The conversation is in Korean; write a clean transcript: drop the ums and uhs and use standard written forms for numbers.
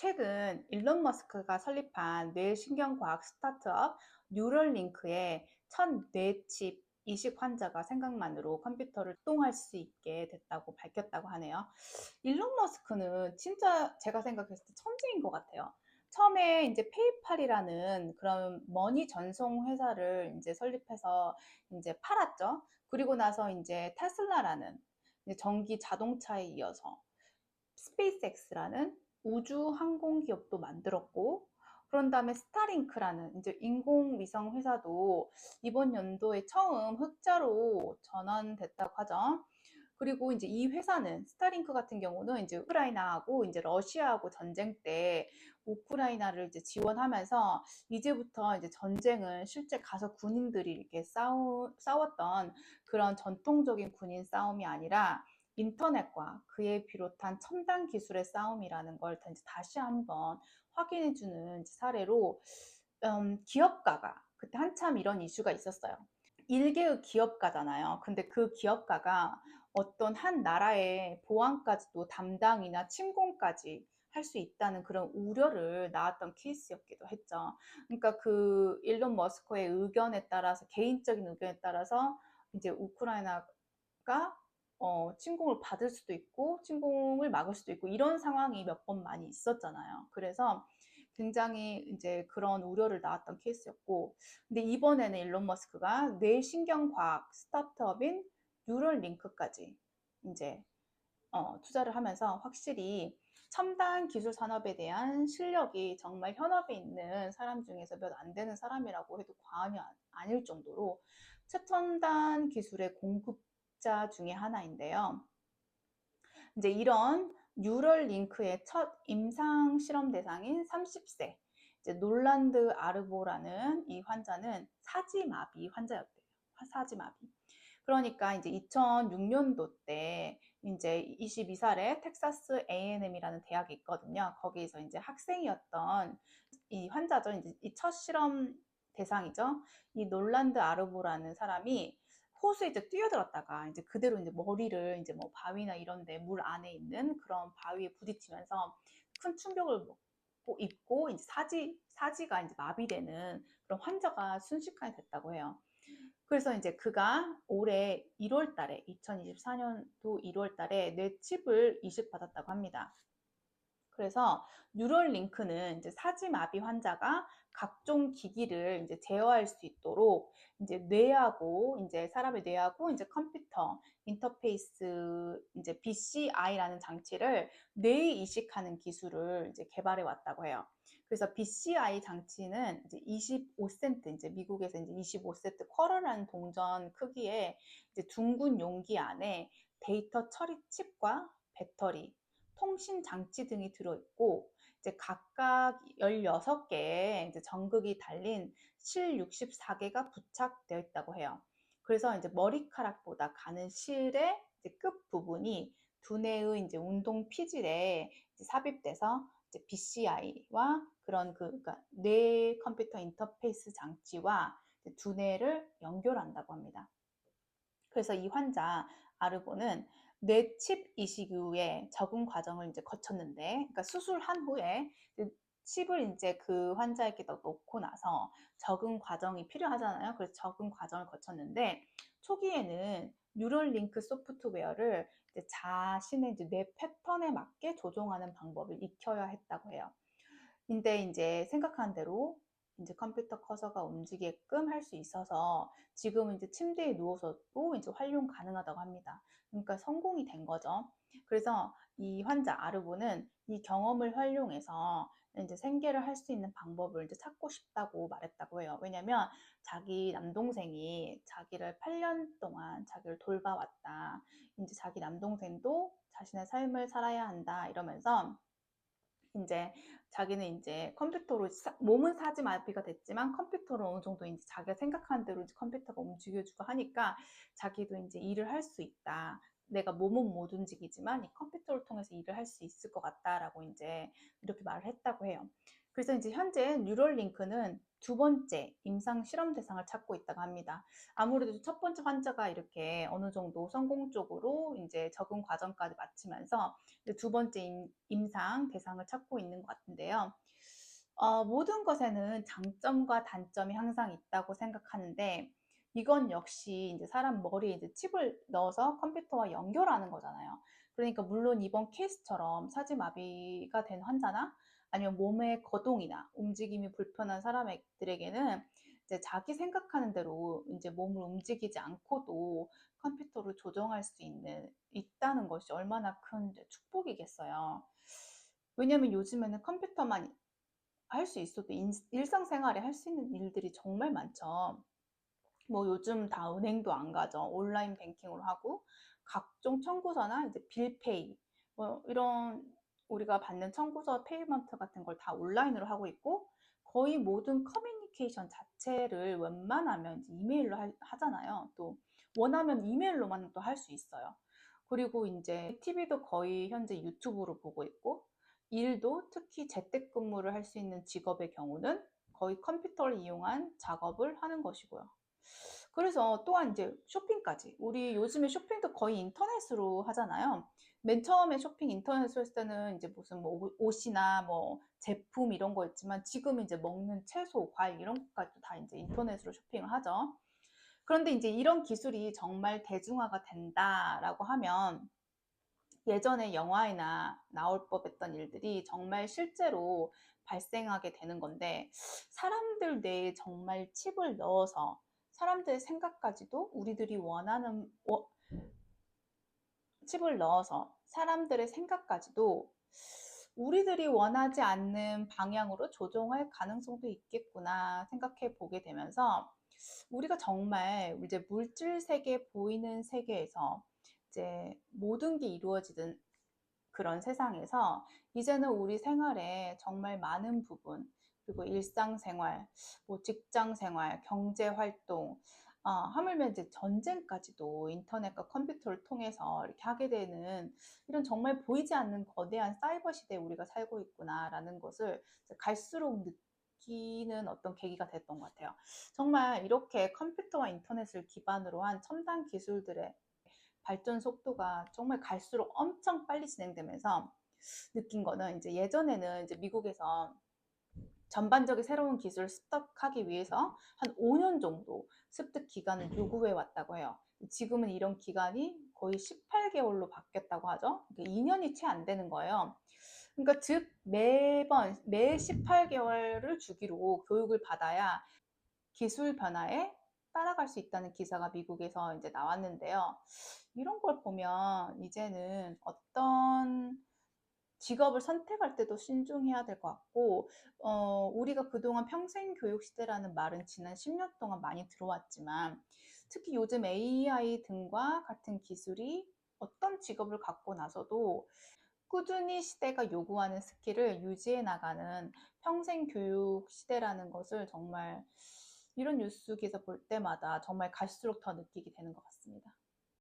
최근 일론 머스크가 설립한 뇌신경과학 스타트업 뉴럴링크의 첫 뇌칩 이식 환자가 생각만으로 컴퓨터를 작동할 수 있게 됐다고 밝혔다고 하네요. 일론 머스크는 진짜 제가 생각했을 때 천재인 것 같아요. 처음에 이제 페이팔이라는 그런 머니 전송 회사를 이제 설립해서 이제 팔았죠. 그리고 나서 이제 테슬라라는 이제 전기 자동차에 이어서 스페이스X라는 우주 항공 기업도 만들었고, 그런 다음에 스타링크라는 이제 인공위성 회사도 이번 연도에 처음 흑자로 전환됐다고 하죠. 그리고 이제 이 회사는 스타링크 같은 경우는 이제 우크라이나하고 이제 러시아하고 전쟁 때 우크라이나를 이제 지원하면서 이제부터 이제 전쟁은 실제 가서 군인들이 이렇게 싸웠던 그런 전통적인 군인 싸움이 아니라 인터넷과 그에 비롯한 첨단 기술의 싸움이라는 걸 다시 한번 확인해주는 사례로 기업가가 그때 한참 이런 이슈가 있었어요. 일개의 기업가잖아요. 근데 그 기업가가 어떤 한 나라의 보안까지도 담당이나 침공까지 할 수 있다는 그런 우려를 낳았던 케이스였기도 했죠. 그러니까 그 일론 머스크의 의견에 따라서, 개인적인 의견에 따라서 이제 우크라이나가 침공을 받을 수도 있고 침공을 막을 수도 있고 이런 상황이 몇 번 많이 있었잖아요. 그래서 굉장히 이제 그런 우려를 낳았던 케이스였고, 근데 이번에는 일론 머스크가 뇌신경과학 스타트업인 뉴럴링크까지 이제 투자를 하면서 확실히 첨단 기술 산업에 대한 실력이 정말 현업에 있는 사람 중에서 몇 안 되는 사람이라고 해도 과언이 아닐 정도로 최첨단 기술의 공급자 중에 하나인데요. 이제 이런 뉴럴링크의 첫 임상 실험 대상인 30세 이제 놀란드 아르보라는 이 환자는 사지마비 환자였대요. 사지마비. 그러니까 이제 2006년도 때 이제 22살에 텍사스 A&M이라는 대학이 있거든요. 거기에서 이제 학생이었던 이 환자죠. 이제 이 첫 실험 대상이죠. 이 놀란드 아르보라는 사람이 호수에 이제 뛰어들었다가 이제 그대로 이제 머리를 이제 뭐 바위나 이런데 물 안에 있는 그런 바위에 부딪히면서 큰 충격을 입고 이제 사지가 이제 마비되는 그런 환자가 순식간에 됐다고 해요. 그래서 이제 그가 올해 1월 달에 2024년도 1월 달에 뇌칩을 이식받았다고 합니다. 그래서 뉴럴링크는 이제 사지마비 환자가 각종 기기를 이제 제어할 수 있도록 이제 뇌하고 이제 사람의 뇌하고 이제 컴퓨터 인터페이스 이제 BCI라는 장치를 뇌에 이식하는 기술을 이제 개발해 왔다고 해요. 그래서 BCI 장치는 이제 25센트 이제 미국에서 이제 25센트 쿼러라는 동전 크기의 이제 둥근 용기 안에 데이터 처리 칩과 배터리 통신 장치 등이 들어있고 이제 각각 16개의 이제 전극이 달린 실 64개가 부착되어 있다고 해요. 그래서 이제 머리카락보다 가는 실의 이제 끝 부분이 두뇌의 이제 운동 피질에 이제 삽입돼서 이제 BCI와 그런 그러니까 뇌 컴퓨터 인터페이스 장치와 두뇌를 연결한다고 합니다. 그래서 이 환자 아르보는 뇌칩 이식 이후에 적응 과정을 이제 거쳤는데, 그러니까 수술한 후에 칩을 이제 그 환자에게 놓고 나서 적응 과정이 필요하잖아요. 그래서 적응 과정을 거쳤는데 초기에는 뉴럴링크 소프트웨어를 이제 자신의 이제 뇌 패턴에 맞게 조종하는 방법을 익혀야 했다고 해요. 근데 이제 생각한 대로 이제 컴퓨터 커서가 움직이게끔 할 수 있어서 지금은 이제 침대에 누워서도 이제 활용 가능하다고 합니다. 그러니까 성공이 된 거죠. 그래서 이 환자 아르보는 이 경험을 활용해서 이제 생계를 할 수 있는 방법을 이제 찾고 싶다고 말했다고 해요. 왜냐면 자기 남동생이 자기를 8년 동안 자기를 돌봐왔다. 이제 자기 남동생도 자신의 삶을 살아야 한다. 이러면서 이제 자기는 이제 컴퓨터로 몸은 사지마비가 됐지만 컴퓨터로 어느 정도 이제 자기가 생각하는 대로 이제 컴퓨터가 움직여주고 하니까 자기도 이제 일을 할 수 있다. 내가 몸은 못 움직이지만 이 컴퓨터를 통해서 일을 할 수 있을 것 같다라고 이제 이렇게 말을 했다고 해요. 그래서 이제 현재 뉴럴링크는 두 번째 임상 실험 대상을 찾고 있다고 합니다. 아무래도 첫 번째 환자가 이렇게 어느 정도 성공적으로 이제 적응 과정까지 마치면서 이제 두 번째 임상 대상을 찾고 있는 것 같은데요. 모든 것에는 장점과 단점이 항상 있다고 생각하는데, 이건 역시 이제 사람 머리에 이제 칩을 넣어서 컴퓨터와 연결하는 거잖아요. 그러니까 물론 이번 케이스처럼 사지마비가 된 환자나 아니면 몸의 거동이나 움직임이 불편한 사람들에게는 이제 자기 생각하는 대로 이제 몸을 움직이지 않고도 컴퓨터를 조정할 수 있다는 것이 얼마나 큰 축복이겠어요. 왜냐면 요즘에는 컴퓨터만 할 수 있어도 일상생활에 할 수 있는 일들이 정말 많죠. 뭐 요즘 다 은행도 안 가죠. 온라인 뱅킹으로 하고 각종 청구서나 이제 빌페이 뭐 이런 우리가 받는 청구서 페이먼트 같은 걸 다 온라인으로 하고 있고, 거의 모든 커뮤니케이션 자체를 웬만하면 이제 이메일로 하잖아요. 또 원하면 이메일로만 또 할 수 있어요. 그리고 이제 TV도 거의 현재 유튜브로 보고 있고, 일도 특히 재택근무를 할 수 있는 직업의 경우는 거의 컴퓨터를 이용한 작업을 하는 것이고요. 그래서 또한 이제 쇼핑까지. 우리 요즘에 쇼핑도 거의 인터넷으로 하잖아요. 맨 처음에 쇼핑 인터넷으로 했을 때는 이제 무슨 뭐 옷이나 뭐 제품 이런 거였지만, 지금은 이제 먹는 채소, 과일 이런 것까지도 다 이제 인터넷으로 쇼핑을 하죠. 그런데 이제 이런 기술이 정말 대중화가 된다라고 하면 예전에 영화에나 나올 법했던 일들이 정말 실제로 발생하게 되는 건데, 사람들 뇌에 정말 칩을 넣어서 사람들의 생각까지도 우리들이 원하는 칩을 넣어서 사람들의 생각까지도 우리들이 원하지 않는 방향으로 조종할 가능성도 있겠구나 생각해 보게 되면서, 우리가 정말 이제 물질 세계, 보이는 세계에서 이제 모든 게 이루어지는 그런 세상에서 이제는 우리 생활에 정말 많은 부분, 그리고 일상생활, 뭐 직장생활, 경제활동, 하물며 이제 전쟁까지도 인터넷과 컴퓨터를 통해서 이렇게 하게 되는, 이런 정말 보이지 않는 거대한 사이버 시대에 우리가 살고 있구나라는 것을 갈수록 느끼는 어떤 계기가 됐던 것 같아요. 정말 이렇게 컴퓨터와 인터넷을 기반으로 한 첨단 기술들의 발전 속도가 정말 갈수록 엄청 빨리 진행되면서 느낀 거는, 이제 예전에는 이제 미국에서 전반적인 새로운 기술을 습득하기 위해서 한 5년 정도 습득 기간을 요구해 왔다고 해요. 지금은 이런 기간이 거의 18개월로 바뀌었다고 하죠. 그러니까 2년이 채 안 되는 거예요. 그러니까 즉 매 18개월을 주기로 교육을 받아야 기술 변화에 따라갈 수 있다는 기사가 미국에서 이제 나왔는데요. 이런 걸 보면 이제는 어떤 직업을 선택할 때도 신중해야 될 것 같고, 우리가 그동안 평생 교육 시대라는 말은 지난 10년 동안 많이 들어왔지만, 특히 요즘 AI 등과 같은 기술이 어떤 직업을 갖고 나서도 꾸준히 시대가 요구하는 스킬을 유지해 나가는 평생 교육 시대라는 것을 정말 이런 뉴스 기사 볼 때마다 정말 갈수록 더 느끼게 되는 것 같습니다.